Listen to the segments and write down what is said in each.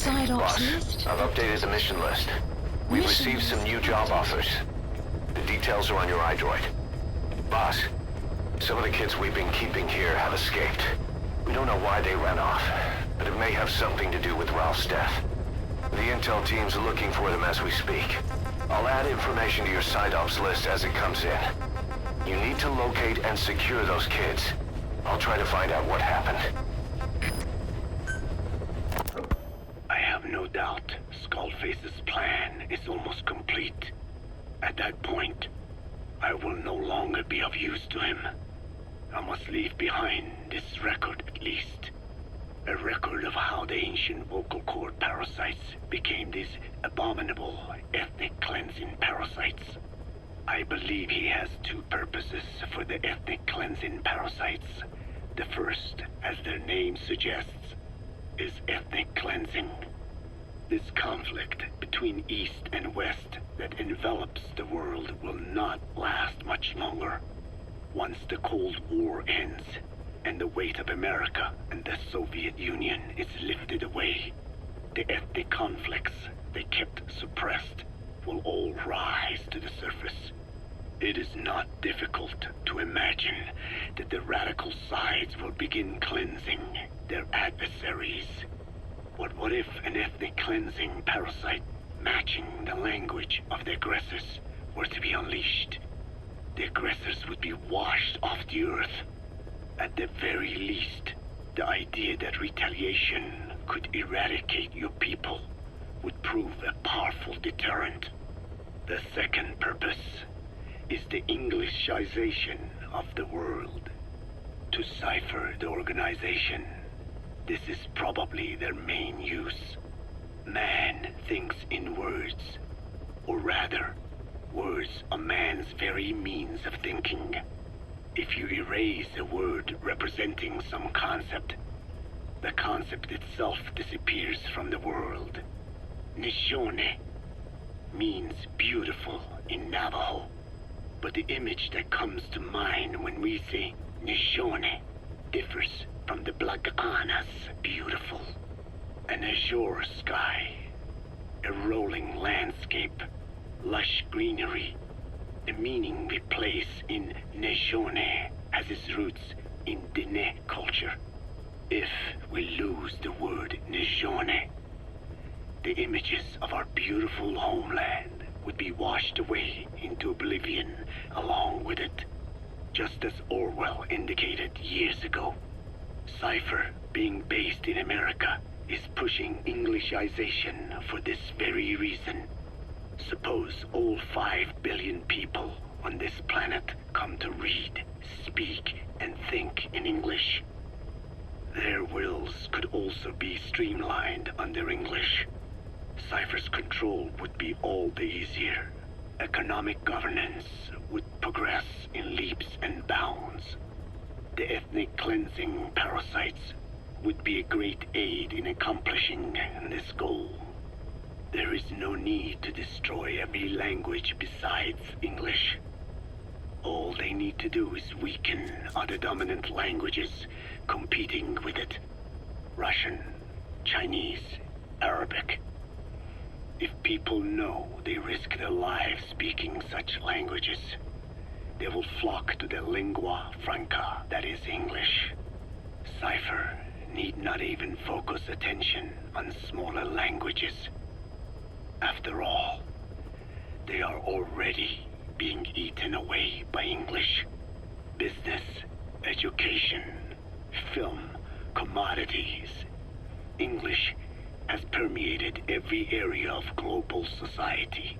side ops Boss, list? I've updated the mission list. We've received some new job offers. The details are on your iDroid. Boss, some of the kids we've been keeping here have escaped. We don't know why they ran off, but it may have something to do with Ralph's death. The intel team's looking for them as we speak. I'll add information to your side ops list as it comes in. You need to locate and secure those kids. I'll try to find out what happened. I have no doubt Skullface's plan is almost complete. At that point, I will no longer be of use to him. I must leave behind this record at least. A record of how the ancient vocal cord parasites became these abominable ethnic cleansing parasites. I believe he has two purposes for the ethnic cleansing parasites. The first, as their name suggests, is ethnic cleansing. This conflict between East and West that envelops the world will not last much longer. Once the Cold War ends, and the weight of America and the Soviet Union is lifted away, the ethnic conflicts they kept suppressed will all rise to the surface. It is not difficult to imagine that the radical sides will begin cleansing their adversaries. But what if an ethnic cleansing parasite matching the language of the aggressors were to be unleashed? The aggressors would be washed off the earth. At the very least, the idea that retaliation could eradicate your people would prove a powerful deterrent. The second purpose is the Englishization of the world. To cipher the organization, this is probably their main use. Man thinks in words, or rather, words are man's very means of thinking. If you erase a word representing some concept, the concept itself disappears from the world. Nishone means beautiful in Navajo, but the image that comes to mind when we say Nishone differs from the Blagana's beautiful. An azure sky, a rolling landscape, lush greenery. The meaning we place in Nishone has its roots in Dene culture. If we lose the word Nishone, the images of our beautiful homeland would be washed away into oblivion along with it, just as Orwell indicated years ago. Cipher, being based in America, is pushing Englishization for this very reason. Suppose all 5 billion people on this planet come to read, speak, and think in English. Their wills could also be streamlined under English. Cipher's control would be all the easier. Economic governance would progress in leaps and bounds. The ethnic cleansing parasites would be a great aid in accomplishing this goal. There is no need to destroy every language besides English. All they need to do is weaken other dominant languages competing with it. Russian, Chinese, Arabic. If people know they risk their lives speaking such languages, they will flock to the lingua franca that is English. Cipher need not even focus attention on smaller languages. After all, they are already being eaten away by English. Business, education, film, commodities. English has permeated every area of global society.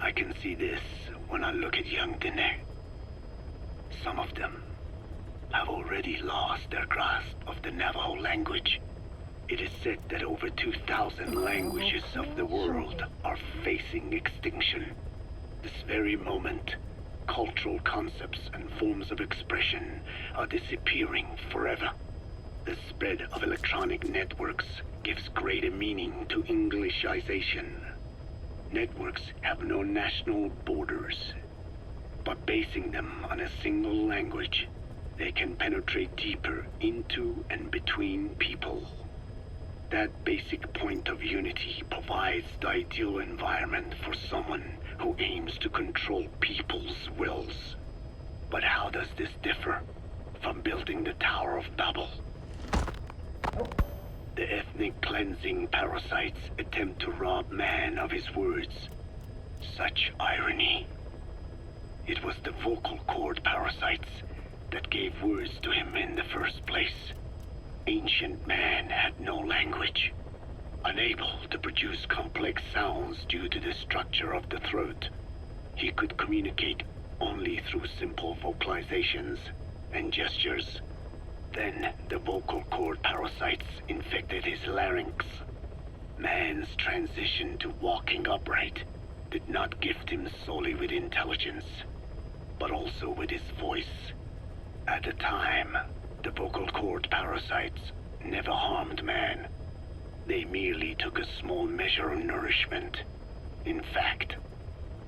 I can see this when I look at young Dene. Some of them have already lost their grasp of the Navajo language. It is said that over 2,000 languages of the world are facing extinction. This very moment, cultural concepts and forms of expression are disappearing forever. The spread of electronic networks gives greater meaning to Englishization. Networks have no national borders. By basing them on a single language, they can penetrate deeper into and between people. That basic point of unity provides the ideal environment for someone who aims to control people's wills. But how does this differ from building the Tower of Babel? The ethnic cleansing parasites attempt to rob man of his words. Such irony. It was the vocal cord parasites that gave words to him in the first place. Ancient man had no language, unable to produce complex sounds due to the structure of the throat. He could communicate only through simple vocalizations and gestures. Then the vocal cord parasites infected his larynx. Man's transition to walking upright did not gift him solely with intelligence, but also with his voice. At the time, the vocal cord parasites never harmed man. They merely took a small measure of nourishment. In fact,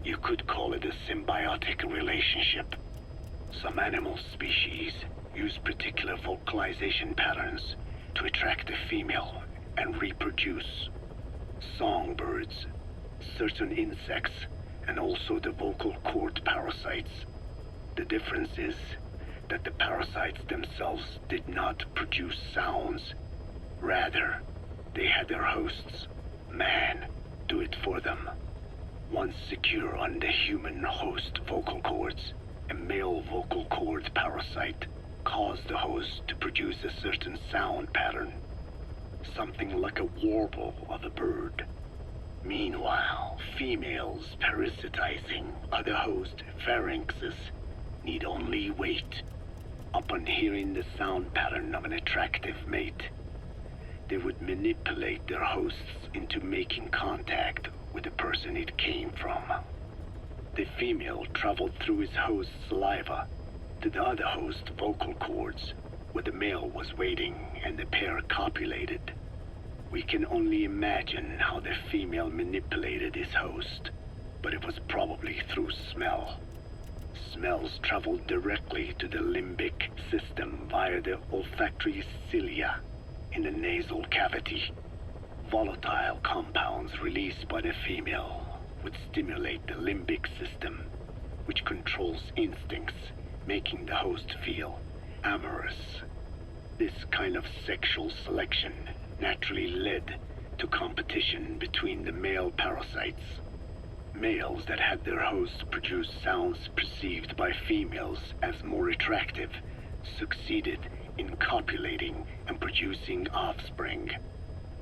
you could call it a symbiotic relationship. Some animal species use particular vocalization patterns to attract a female and reproduce. Songbirds, certain insects, and also the vocal cord parasites. The difference is that the parasites themselves did not produce sounds. Rather, they had their hosts, man, do it for them. Once secure on the human host vocal cords, a male vocal cord parasite caused the host to produce a certain sound pattern, something like a warble of a bird. Meanwhile, females parasitizing other host pharynxes need only wait. Upon hearing the sound pattern of an attractive mate, they would manipulate their hosts into making contact with the person it came from. The female traveled through his host's saliva to the other host's vocal cords, where the male was waiting and the pair copulated. We can only imagine how the female manipulated his host, but it was probably through smell. Smells traveled directly to the limbic system via the olfactory cilia in the nasal cavity. Volatile compounds released by the female would stimulate the limbic system, which controls instincts, making the host feel amorous. This kind of sexual selection naturally led to competition between the male parasites. Males that had their hosts produce sounds perceived by females as more attractive succeeded in copulating and producing offspring.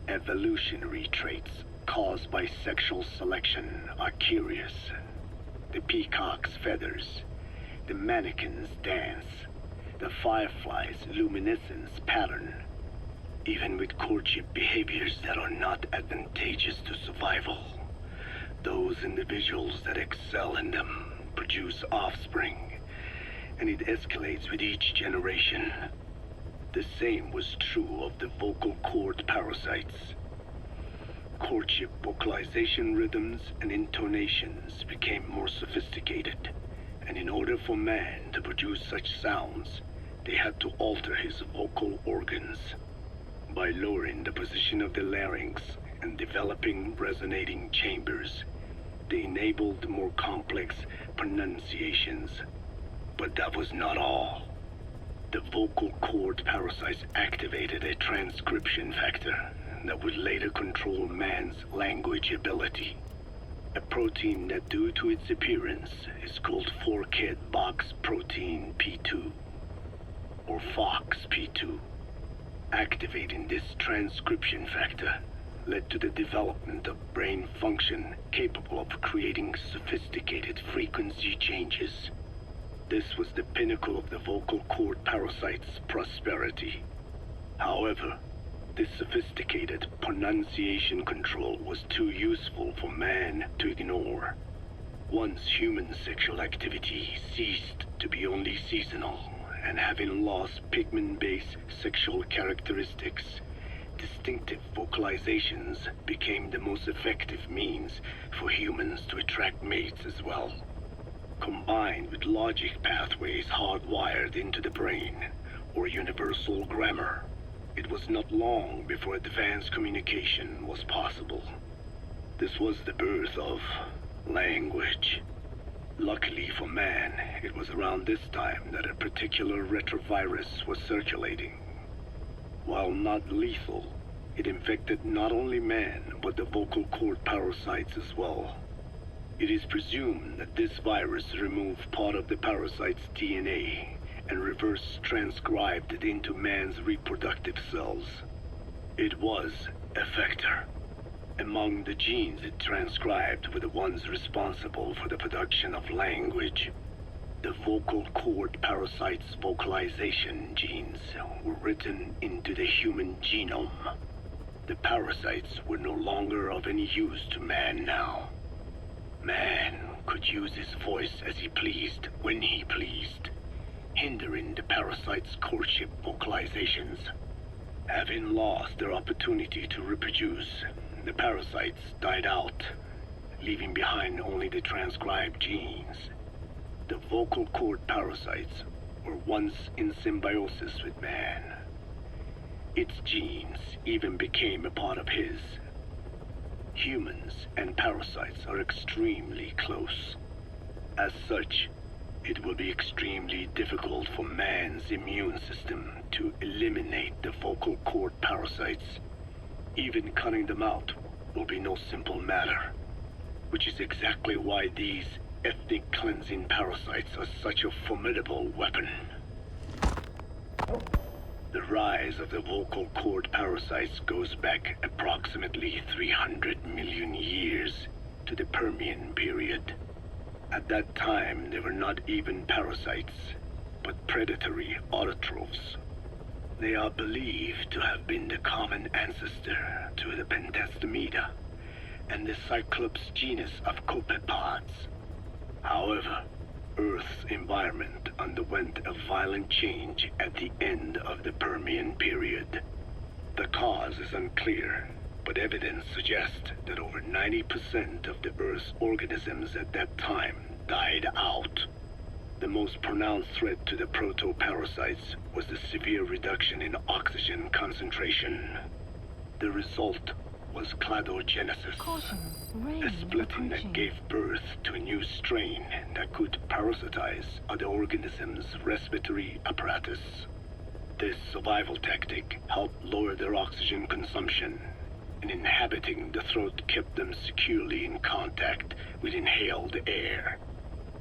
Evolutionary traits caused by sexual selection are curious. The peacock's feathers, the mannequin's dance, the firefly's luminescence pattern. Even with courtship behaviors that are not advantageous to survival, those individuals that excel in them produce offspring, and it escalates with each generation. The same was true of the vocal cord parasites. Courtship vocalization rhythms and intonations became more sophisticated, and in order for man to produce such sounds, they had to alter his vocal organs. By lowering the position of the larynx and developing resonating chambers, they enabled more complex pronunciations. But that was not all. The vocal cord parasites activated a transcription factor that would later control man's language ability. A protein that, due to its appearance, is called forkhead box protein P2, or FOXP2. Activating this transcription factor led to the development of brain function capable of creating sophisticated frequency changes. This was the pinnacle of the vocal cord parasite's prosperity. However, this sophisticated pronunciation control was too useful for man to ignore. Once human sexual activity ceased to be only seasonal, and having lost pigment-based sexual characteristics, distinctive vocalizations became the most effective means for humans to attract mates as well. Combined with logic pathways hardwired into the brain, or universal grammar, it was not long before advanced communication was possible. This was the birth of language. Luckily for man, it was around this time that a particular retrovirus was circulating. While not lethal, it infected not only man, but the vocal cord parasites as well. It is presumed that this virus removed part of the parasite's DNA and reverse transcribed it into man's reproductive cells. It was a vector. Among the genes it transcribed were the ones responsible for the production of language. The vocal cord parasite's vocalization genes were written into the human genome. The parasites were no longer of any use to man now. Man could use his voice as he pleased, when he pleased, hindering the parasite's courtship vocalizations. Having lost their opportunity to reproduce, the parasites died out, leaving behind only the transcribed genes. The vocal cord parasites were once in symbiosis with man. Its genes even became a part of his. Humans and parasites are extremely close. As such, it will be extremely difficult for man's immune system to eliminate the vocal cord parasites. Even cutting them out will be no simple matter, which is exactly why these ethnic cleansing parasites are such a formidable weapon. The rise of the vocal cord parasites goes back approximately 300 million years to the Permian period. At that time, they were not even parasites, but predatory autotrophs. They are believed to have been the common ancestor to the Pentastomida and the Cyclops genus of copepods. However, Earth's environment underwent a violent change at the end of the Permian period. The cause is unclear, but evidence suggests that over 90% of the Earth's organisms at that time died out. The most pronounced threat to the proto-parasites was the severe reduction in oxygen concentration. The result was cladogenesis, a splitting that gave birth to a new strain that could parasitize other organisms' respiratory apparatus. This survival tactic helped lower their oxygen consumption, and inhabiting the throat kept them securely in contact with inhaled air.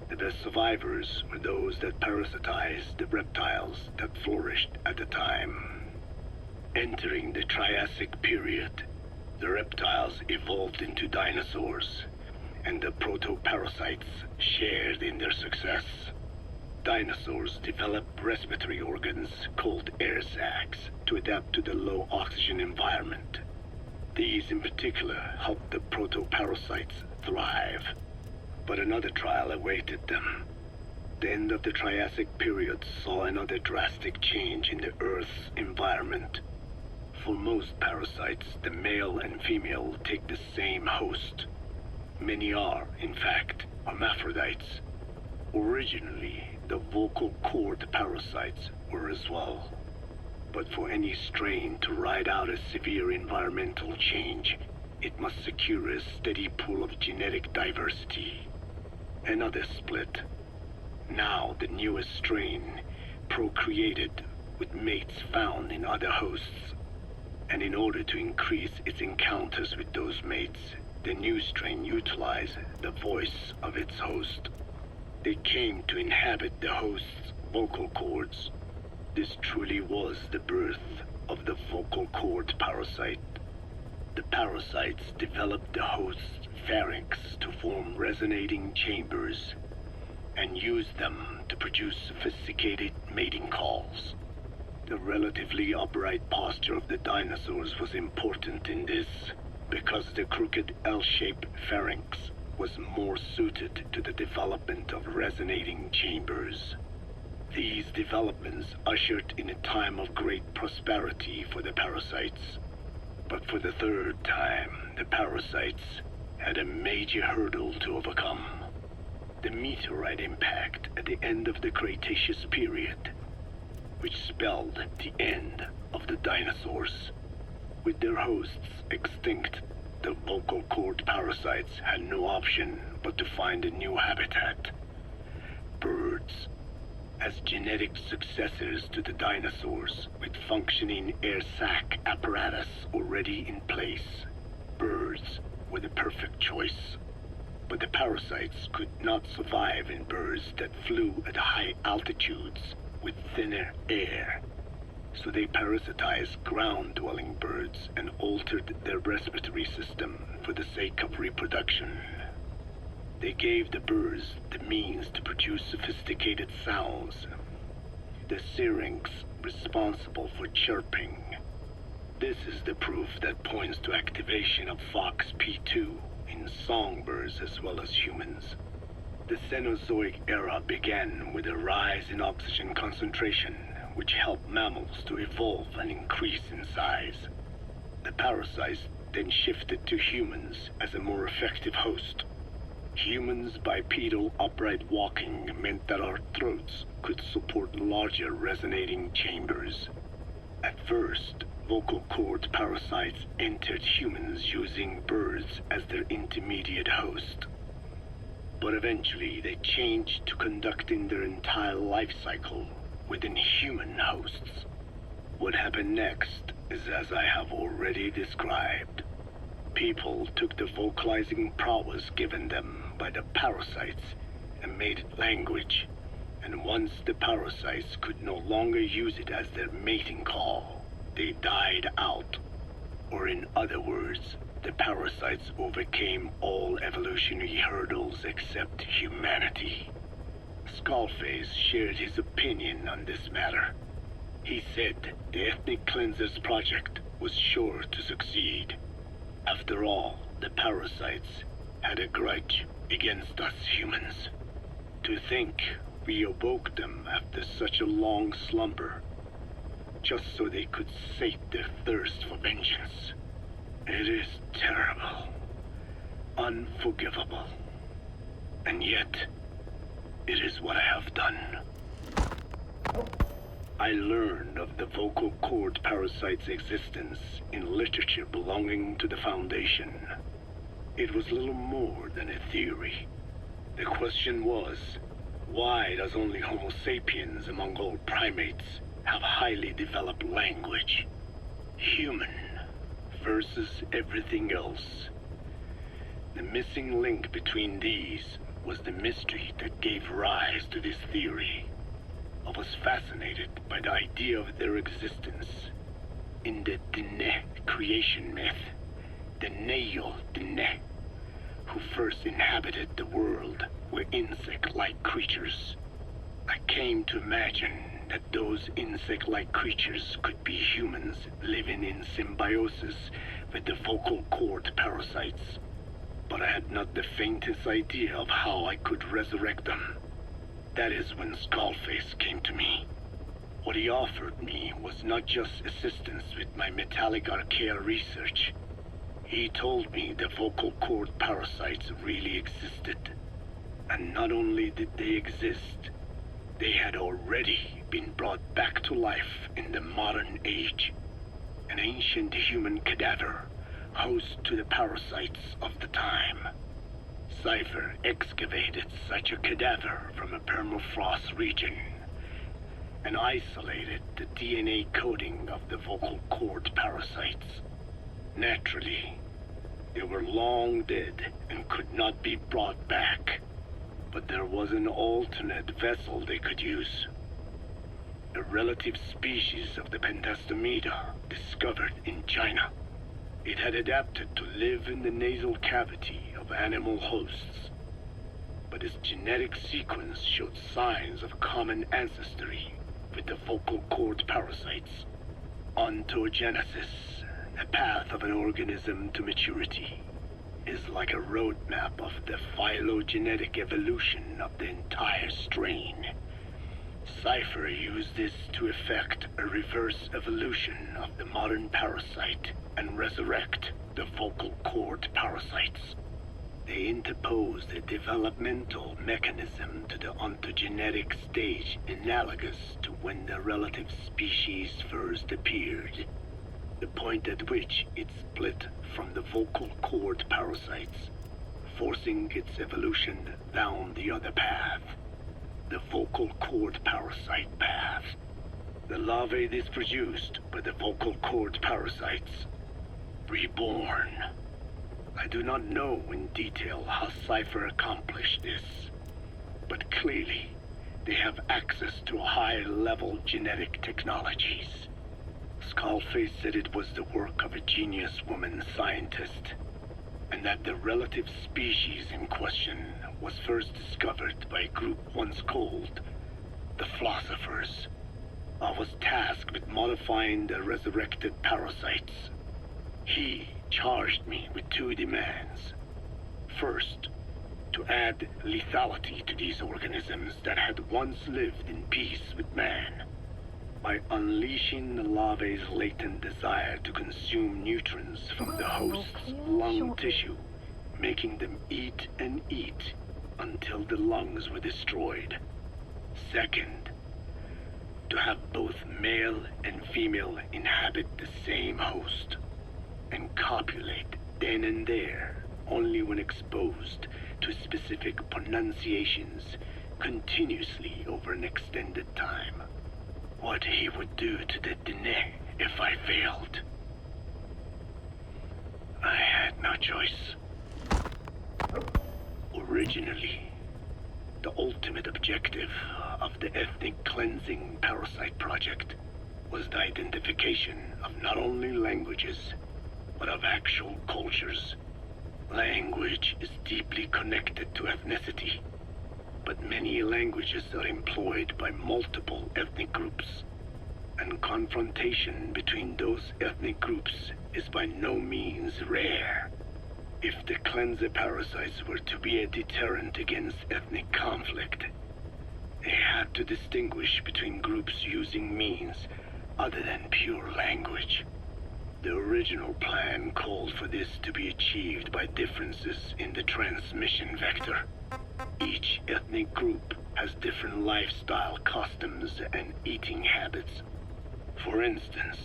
The best survivors were those that parasitized the reptiles that flourished at the time. Entering the Triassic period, the reptiles evolved into dinosaurs, and the proto-parasites shared in their success. Dinosaurs developed respiratory organs called air sacs to adapt to the low oxygen environment. These in particular helped the proto-parasites thrive. But another trial awaited them. The end of the Triassic period saw another drastic change in the Earth's environment. For most parasites, the male and female take the same host. Many are, in fact, hermaphrodites. Originally, the vocal cord parasites were as well. But for any strain to ride out a severe environmental change, it must secure a steady pool of genetic diversity. Another split. Now the newest strain procreated with mates found in other hosts. And in order to increase its encounters with those mates, the new strain utilized the voice of its host. They came to inhabit the host's vocal cords. This truly was the birth of the vocal cord parasite. The parasites developed the host's pharynx to form resonating chambers and used them to produce sophisticated mating calls. The relatively upright posture of the dinosaurs was important in this, because the crooked L-shaped pharynx was more suited to the development of resonating chambers. These developments ushered in a time of great prosperity for the parasites. But for the third time, the parasites had a major hurdle to overcome. The meteorite impact at the end of the Cretaceous period. which spelled the end of the dinosaurs. With their hosts extinct, the vocal cord parasites had no option but to find a new habitat. Birds. As genetic successors to the dinosaurs, with functioning air sac apparatus already in place, birds were the perfect choice. But the parasites could not survive in birds that flew at high altitudes with thinner air. So they parasitized ground-dwelling birds and altered their respiratory system for the sake of reproduction. They gave the birds the means to produce sophisticated sounds, the syrinx responsible for chirping. This is the proof that points to activation of FOXP2 in songbirds as well as humans. The Cenozoic era began with a rise in oxygen concentration, which helped mammals to evolve and increase in size. The parasites then shifted to humans as a more effective host. Humans' bipedal upright walking meant that our throats could support larger resonating chambers. At first, vocal cord parasites entered humans using birds as their intermediate host. But eventually they changed to conducting their entire life cycle within human hosts. What happened next is as I have already described. People took the vocalizing prowess given them by the parasites and made it language, and once the parasites could no longer use it as their mating call, they died out. Or in other words, the parasites overcame all evolutionary hurdles except humanity. Skullface shared his opinion on this matter. He said the Ethnic Cleansers Project was sure to succeed. After all, the parasites had a grudge against us humans. To think we awoke them after such a long slumber, just so they could sate their thirst for vengeance. It is terrible, unforgivable, and yet it is what I have done. I learned of the vocal cord parasite's existence in literature belonging to the Foundation. It was little more than a theory. The question was, why does only Homo sapiens among all primates have highly developed language? Human versus everything else. The missing link between these was the mystery that gave rise to this theory. I was fascinated by the idea of their existence. In the Dene creation myth, the Neo Dene, who first inhabited the world, were insect-like creatures. I came to imagine that those insect-like creatures could be humans living in symbiosis with the vocal cord parasites. But I had not the faintest idea of how I could resurrect them. That is when Skullface came to me. What he offered me was not just assistance with my metallic archaea research. He told me the vocal cord parasites really existed. And not only did they exist, they had already been brought back to life in the modern age. An ancient human cadaver, host to the parasites of the time. Cypher excavated such a cadaver from a permafrost region and isolated the DNA coding of the vocal cord parasites. Naturally, they were long dead and could not be brought back, but there was an alternate vessel they could use. A relative species of the Pentastomida discovered in China. It had adapted to live in the nasal cavity of animal hosts, but its genetic sequence showed signs of common ancestry with the vocal cord parasites. Ontogenesis, the path of an organism to maturity, is like a roadmap of the phylogenetic evolution of the entire strain. Cypher used this to effect a reverse evolution of the modern parasite and resurrect the vocal cord parasites. they interposed a developmental mechanism to the ontogenetic stage analogous to when the relative species first appeared, the point at which it split from the vocal cord parasites, forcing its evolution down the other path, the vocal cord parasite path. The larvae this produced by the vocal cord parasites, reborn. I do not know in detail how Cypher accomplished this, but clearly they have access to high-level genetic technologies. Skullface said it was the work of a genius woman scientist, and that the relative species in question was first discovered by a group once called the Philosophers. I was tasked with modifying the resurrected parasites. He charged me with two demands. First, to add lethality to these organisms that had once lived in peace with man, by unleashing the larvae's latent desire to consume nutrients from the host's lung tissue, making them eat and eat until the lungs were destroyed. Second, to have both male and female inhabit the same host and copulate then and there only when exposed to specific pronunciations continuously over an extended time. What he would do to the Dene if I failed. I had no choice. Originally, the ultimate objective of the ethnic cleansing parasite project was the identification of not only languages, but of actual cultures. Language is deeply connected to ethnicity, but many languages are employed by multiple ethnic groups, and confrontation between those ethnic groups is by no means rare. If the cleanser parasites were to be a deterrent against ethnic conflict, they had to distinguish between groups using means other than pure language. The original plan called for this to be achieved by differences in the transmission vector. Each ethnic group has different lifestyle customs and eating habits. For instance,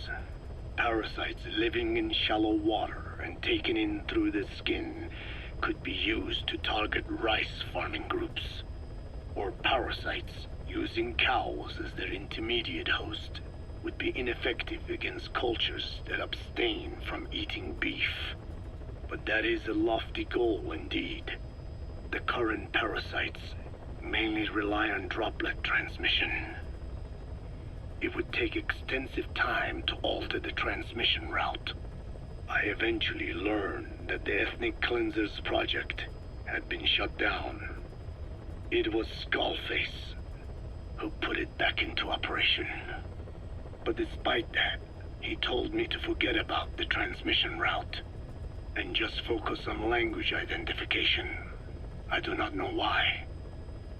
parasites living in shallow water and taken in through the skin could be used to target rice farming groups, or parasites using cows as their intermediate host would be ineffective against cultures that abstain from eating beef. But that is a lofty goal indeed. The current parasites mainly rely on droplet transmission. It would take extensive time to alter the transmission route. I eventually learned that the Ethnic Cleansers project had been shut down. It was Skullface who put it back into operation. But despite that, he told me to forget about the transmission route and just focus on language identification. I do not know why.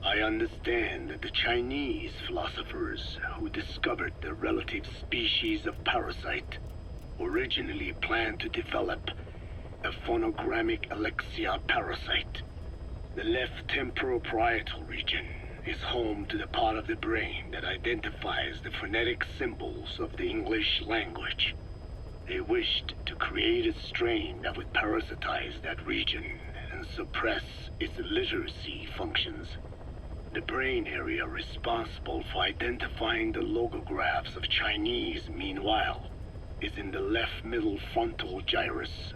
I understand that the Chinese philosophers who discovered the relative species of parasite originally planned to develop a phonogrammic Alexia parasite. The left temporoparietal region is home to the part of the brain that identifies the phonetic symbols of the English language. They wished to create a strain that would parasitize that region and suppress its literacy functions. The brain area responsible for identifying the logographs of Chinese, meanwhile, is in the left middle frontal gyrus,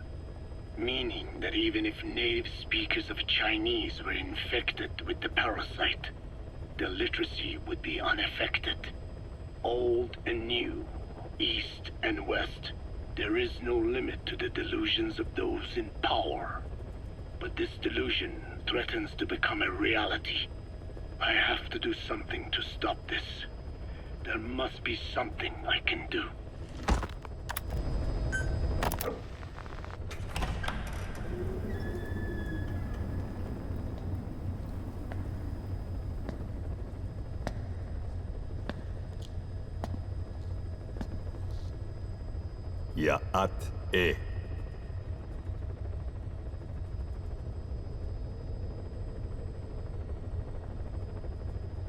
meaning that even if native speakers of Chinese were infected with the parasite, the literacy would be unaffected. Old and new, east and west, there is no limit to the delusions of those in power. But this delusion threatens to become a reality. I have to do something to stop this. There must be something I can do. Ya'at E.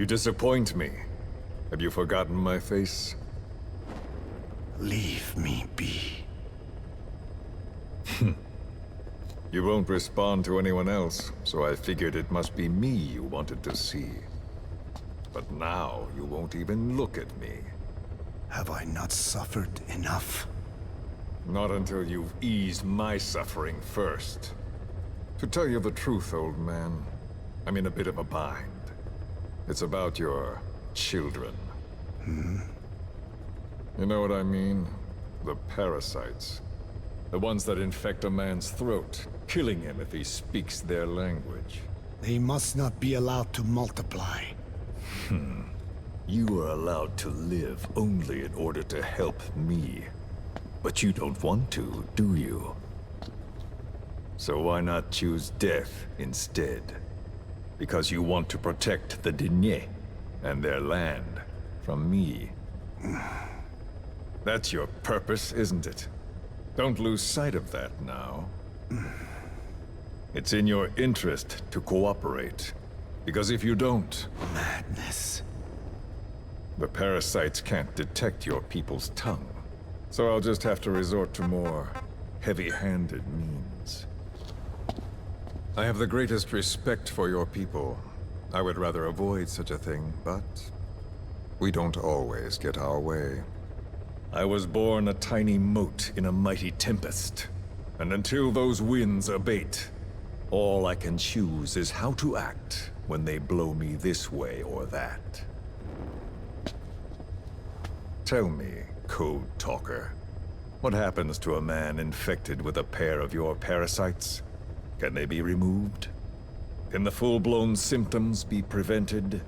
You disappoint me. Have you forgotten my face? Leave me be. You won't respond to anyone else, so I figured it must be me you wanted to see. But now you won't even look at me. Have I not suffered enough? Not until you've eased my suffering first. To tell you the truth, old man, I'm in a bit of a bind. It's about your children. You know what I mean? The parasites. The ones that infect a man's throat, killing him if he speaks their language. They must not be allowed to multiply. You are allowed to live only in order to help me. But you don't want to, do you? So why not choose death instead? Because you want to protect the Diné and their land from me. That's your purpose, isn't it? Don't lose sight of that now. It's in your interest to cooperate. Because if you don't, Madness. the parasites can't detect your people's tongue. So I'll just have to resort to more heavy-handed means. I have the greatest respect for your people. I would rather avoid such a thing, but we don't always get our way. I was born a tiny mote in a mighty tempest, and until those winds abate, all I can choose is how to act when they blow me this way or that. Tell me, Code Talker, what happens to a man infected with a pair of your parasites? Can they be removed? Can the full-blown symptoms be prevented?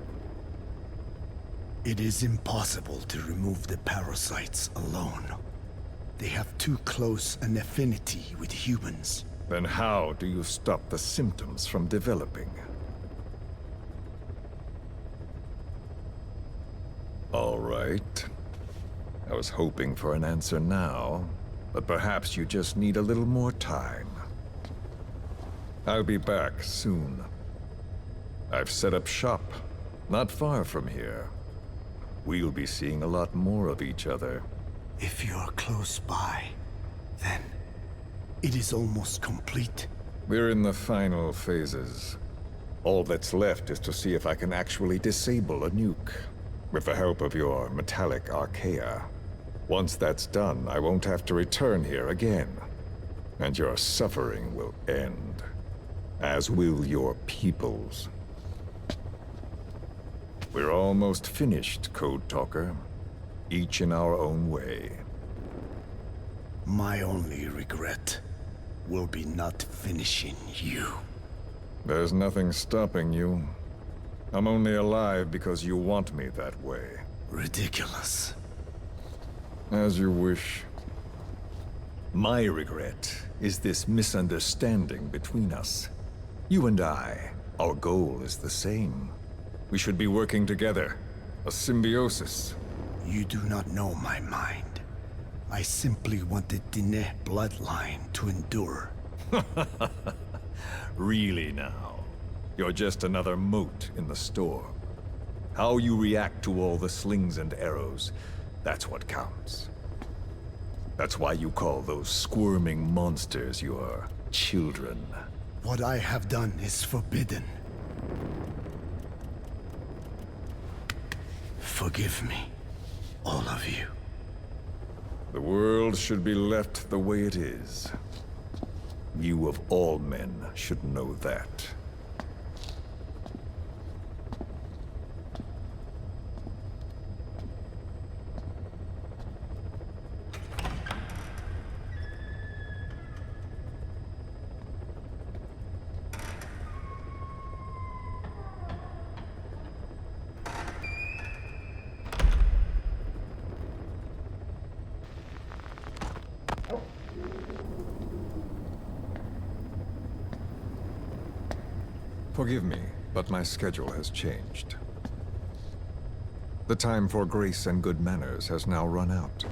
It is impossible to remove the parasites alone. They have too close an affinity with humans. Then how do you stop the symptoms from developing? All right. I was hoping for an answer now, but perhaps you just need a little more time. I'll be back soon. I've set up shop, not far from here. We'll be seeing a lot more of each other. If you're close by, then it is almost complete. We're in the final phases. All that's left is to see if I can actually disable a nuke, with the help of your metallic archaea. Once that's done, I won't have to return here again, and your suffering will end, as will your people's. We're almost finished, Code Talker, each in our own way. My only regret will be not finishing you. There's nothing stopping you. I'm only alive because you want me that way. Ridiculous. As you wish. My regret is this misunderstanding between us. You and I, our goal is the same. We should be working together. A symbiosis. You do not know my mind. I simply want the Diné bloodline to endure. Really now? You're just another mote in the storm. How you react to all the slings and arrows, that's what counts. That's why you call those squirming monsters your children. What I have done is forbidden. Forgive me, all of you. The world should be left the way it is. You of all men should know that. Forgive me, but my schedule has changed. The time for grace and good manners has now run out.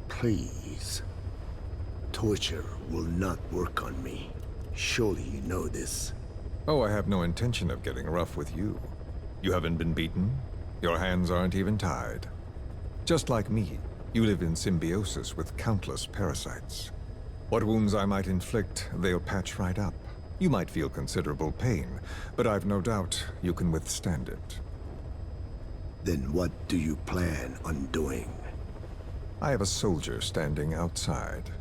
Please. Torture will not work on me. Surely you know this. Oh, I have no intention of getting rough with you. You haven't been beaten. Your hands aren't even tied. Just like me, you live in symbiosis with countless parasites. What wounds I might inflict, they'll patch right up. You might feel considerable pain, but I've no doubt you can withstand it. Then what do you plan on doing? I have a soldier standing outside.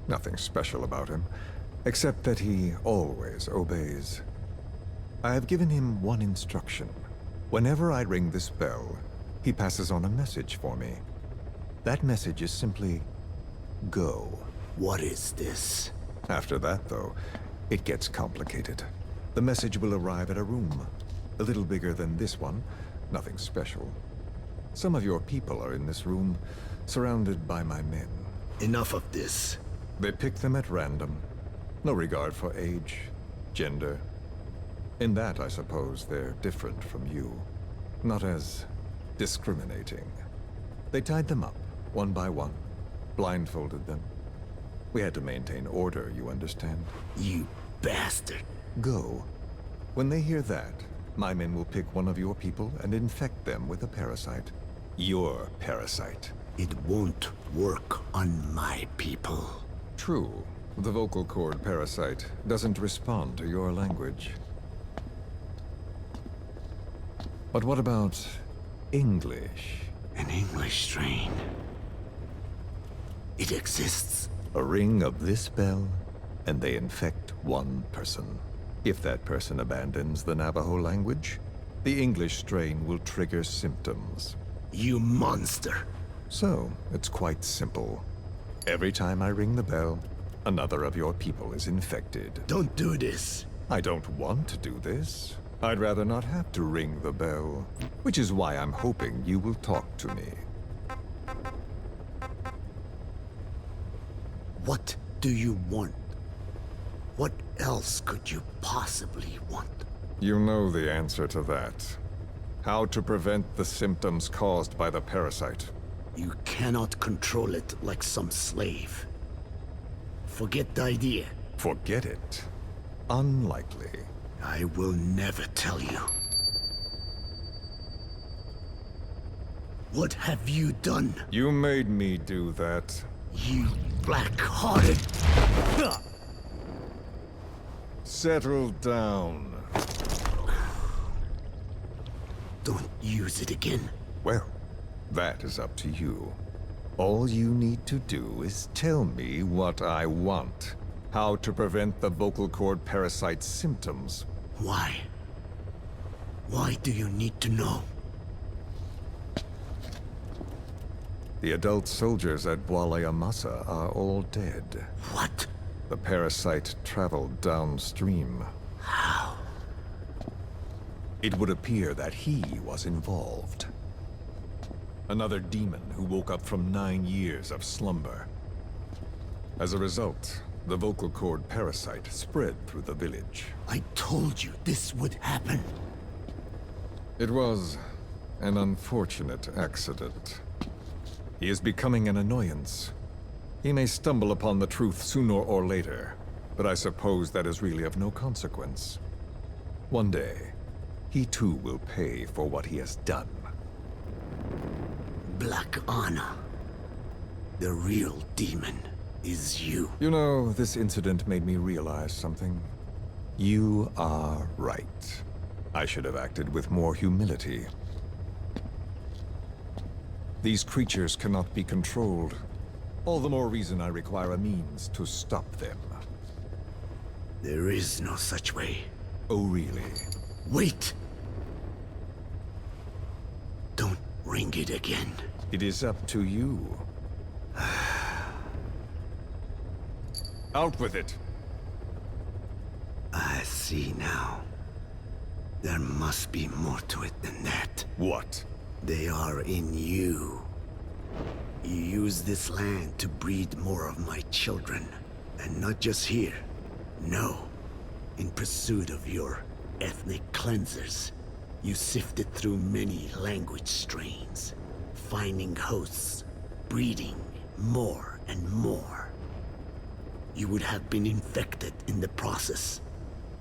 Nothing special about him, except that he always obeys. I have given him one instruction. Whenever I ring this bell, he passes on a message for me. That message is simply, go. What is this? After that, though, it gets complicated. The message will arrive at a room, a little bigger than this one, nothing special. Some of your people are in this room, surrounded by my men. Enough of this. They pick them at random. No regard for age, gender. In that, I suppose, they're different from you. Not as discriminating. They tied them up, one by one, blindfolded them. We had to maintain order, you understand? You bastard. Go. When they hear that, my men will pick one of your people and infect them with a parasite. Your parasite. It won't work on my people. True. The vocal cord parasite doesn't respond to your language. But what about English? An English strain. It exists. A ring of this bell, and they infect one person. If that person abandons the Navajo language, the English strain will trigger symptoms. You monster. So, it's quite simple. Every time I ring the bell, another of your people is infected. Don't do this. I don't want to do this. I'd rather not have to ring the bell, which is why I'm hoping you will talk to me. What do you want? What else could you possibly want? You know the answer to that. How to prevent the symptoms caused by the parasite. You cannot control it like some slave. Forget the idea. Forget it. Unlikely. I will never tell you. What have you done? You made me do that. You black-hearted... Settle down. Don't use it again. Well, that is up to you. All you need to do is tell me what I want. How to prevent the vocal cord parasite's symptoms. Why? Why do you need to know? The adult soldiers at Amasa are all dead. What? The parasite traveled downstream. How? It would appear that he was involved. Another demon who woke up from 9 years of slumber. As a result, the vocal cord parasite spread through the village. I told you this would happen. It was an unfortunate accident. He is becoming an annoyance. He may stumble upon the truth sooner or later, but I suppose that is really of no consequence. One day, he too will pay for what he has done. Black Anna. The real demon is you. You know, this incident made me realize something. You are right. I should have acted with more humility. These creatures cannot be controlled. All the more reason I require a means to stop them. There is no such way. Oh, really? Wait! Don't ring it again. It is up to you. Out with it! I see now. There must be more to it than that. What? They are in you. You use this land to breed more of my children. And not just here. No. In pursuit of your ethnic cleansers. You sifted through many language strains. Finding hosts. Breeding more and more. You would have been infected in the process.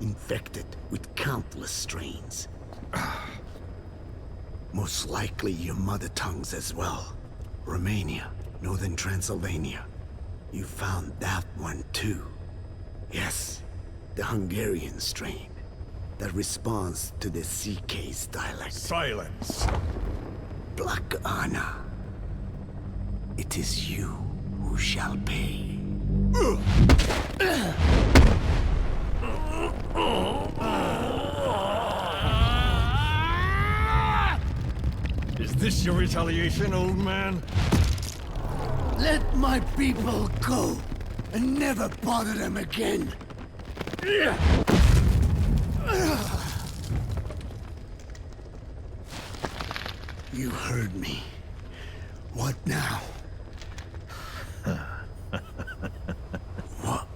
Infected with countless strains. Most likely your mother tongues as well. Romania, Northern Transylvania. You found that one too. Yes, the Hungarian strain that responds to the CK's dialect. Silence! Black Anna. It is you who shall pay. Is this your retaliation, old man? Let my people go and never bother them again. You heard me. What now? What?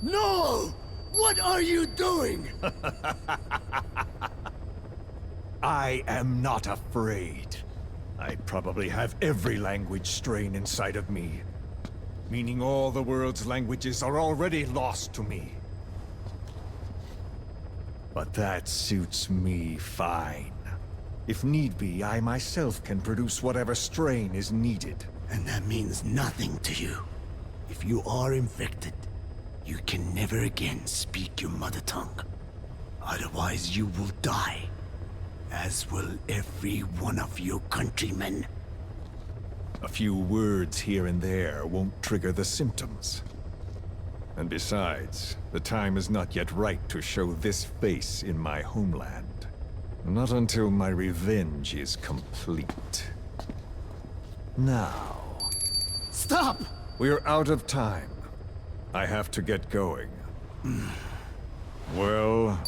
No! What are you doing? I am not afraid. I probably have every language strain inside of me. Meaning all the world's languages are already lost to me. But that suits me fine. If need be, I myself can produce whatever strain is needed. And that means nothing to you. If you are infected, you can never again speak your mother tongue. Otherwise, you will die. As will every one of your countrymen. A few words here and there won't trigger the symptoms. And besides, the time is not yet right to show this face in my homeland. Not until my revenge is complete. Now... Stop! We're out of time. I have to get going. Well...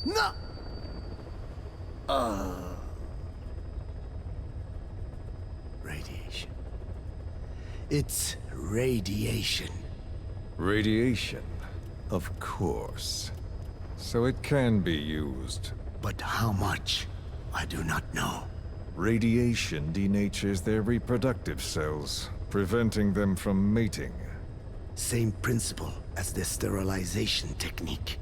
No! Radiation. It's radiation. Radiation, of course. So it can be used. But how much? I do not know. Radiation denatures their reproductive cells, preventing them from mating. Same principle as the sterilization technique.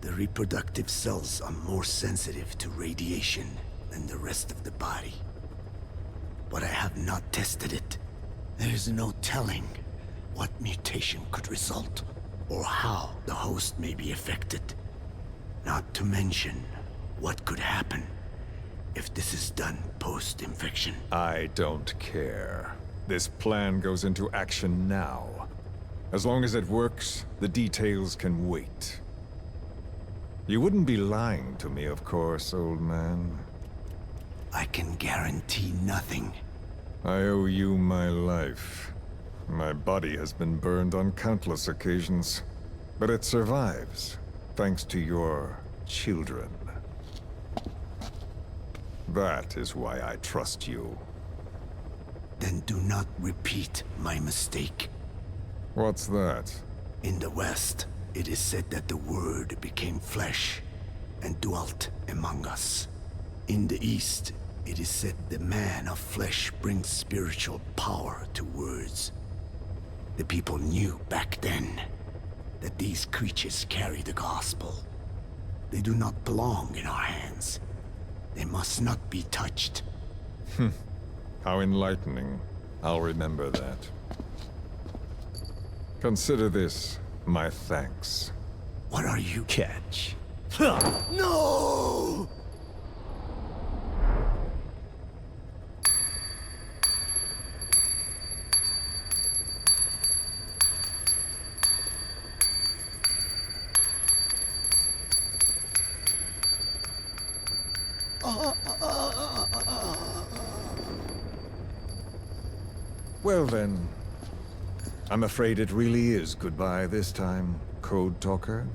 The reproductive cells are more sensitive to radiation than the rest of the body. But I have not tested it. There is no telling what mutation could result, or how the host may be affected. Not to mention what could happen if this is done post-infection. I don't care. This plan goes into action now. As long as it works, the details can wait. You wouldn't be lying to me, of course, old man. I can guarantee nothing. I owe you my life. My body has been burned on countless occasions, but it survives, thanks to your children. That is why I trust you. Then do not repeat my mistake. What's that? In the West, it is said that the Word became flesh and dwelt among us. In the East, it is said the man of flesh brings spiritual power to words. The people knew back then that these creatures carry the gospel. They do not belong in our hands. They must not be touched. How enlightening. I'll remember that. Consider this my thanks. What are you? Catch. No! Well then, I'm afraid it really is goodbye this time, Code Talker.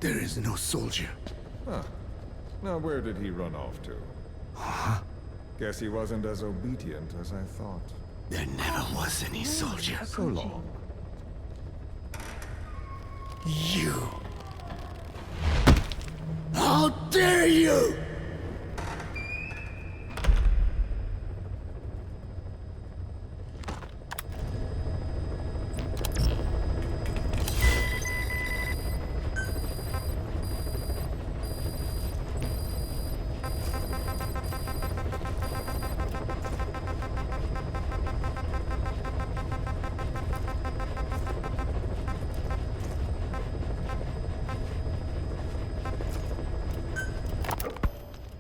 There is no soldier. Huh. Now where did he run off to? Guess he wasn't as obedient as I thought. There never was any soldier. So long. You! How dare you!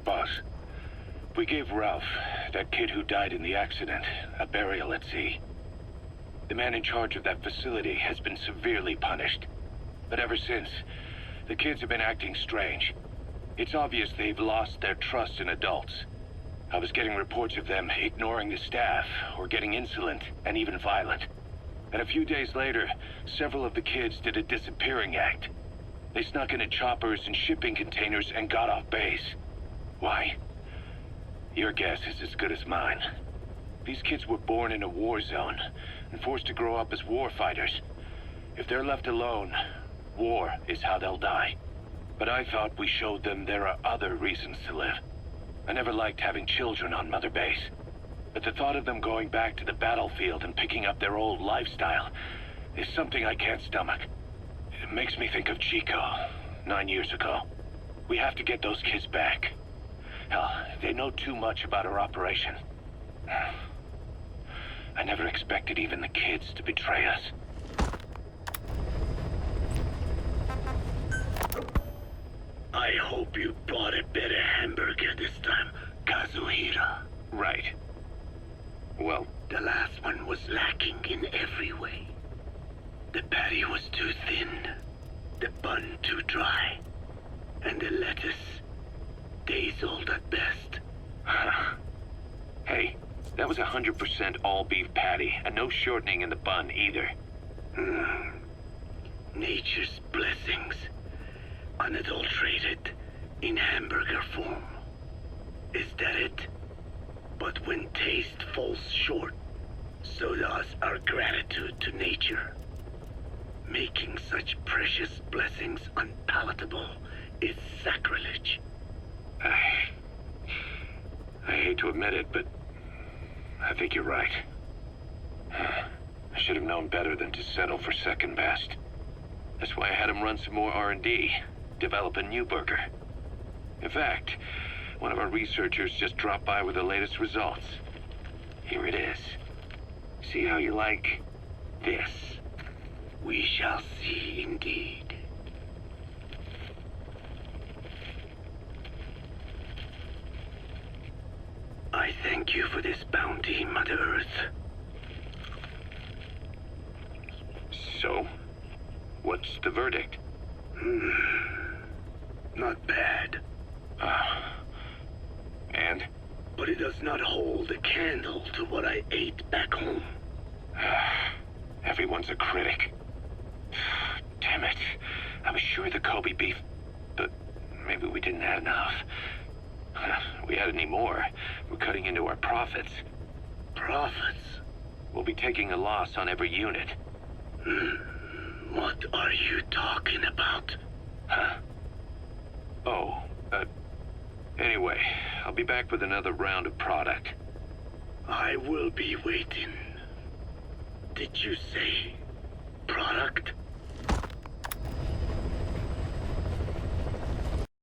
Boss, we gave Ralph, that kid who died in the accident, a burial at sea. The man in charge of that facility has been severely punished. But ever since, the kids have been acting strange. It's obvious they've lost their trust in adults. I was getting reports of them ignoring the staff, or getting insolent, and even violent. And a few days later, several of the kids did a disappearing act. They snuck into choppers and shipping containers and got off base. Why? Your guess is as good as mine. These kids were born in a war zone and forced to grow up as war fighters. If they're left alone, war is how they'll die. But I thought we showed them there are other reasons to live. I never liked having children on Mother Base. But the thought of them going back to the battlefield and picking up their old lifestyle is something I can't stomach. It makes me think of Chico, 9 years ago. We have to get those kids back. Hell, they know too much about our operation. I never expected even the kids to betray us. I hope you brought a better hamburger this time, Kazuhira. Right. Well, The last one was lacking in every way. The patty was too thin, the bun too dry, and the lettuce days old at best. hey, that was 100% all beef patty, and no shortening in the bun either. Nature's blessings, unadulterated, in hamburger form. Is that it? But when taste falls short, so does our gratitude to nature. Making such precious blessings unpalatable is sacrilege. I hate to admit it, but I think you're right. I should have known better than to settle for second best. That's why I had him run some more R&D, develop a new burger. In fact, one of our researchers just dropped by with the latest results. Here it is. See how you like this? We shall see indeed. I thank you for this bounty, Mother Earth. So, what's the verdict? Not bad. And? But it does not hold a candle to what I ate back home. Everyone's a critic. Damn it. I was sure the Kobe beef, but maybe we didn't have enough. If we had any more, we're cutting into our profits. Profits? We'll be taking a loss on every unit. What are you talking about? Huh? Oh, anyway, I'll be back with another round of product. I will be waiting. Did you say product?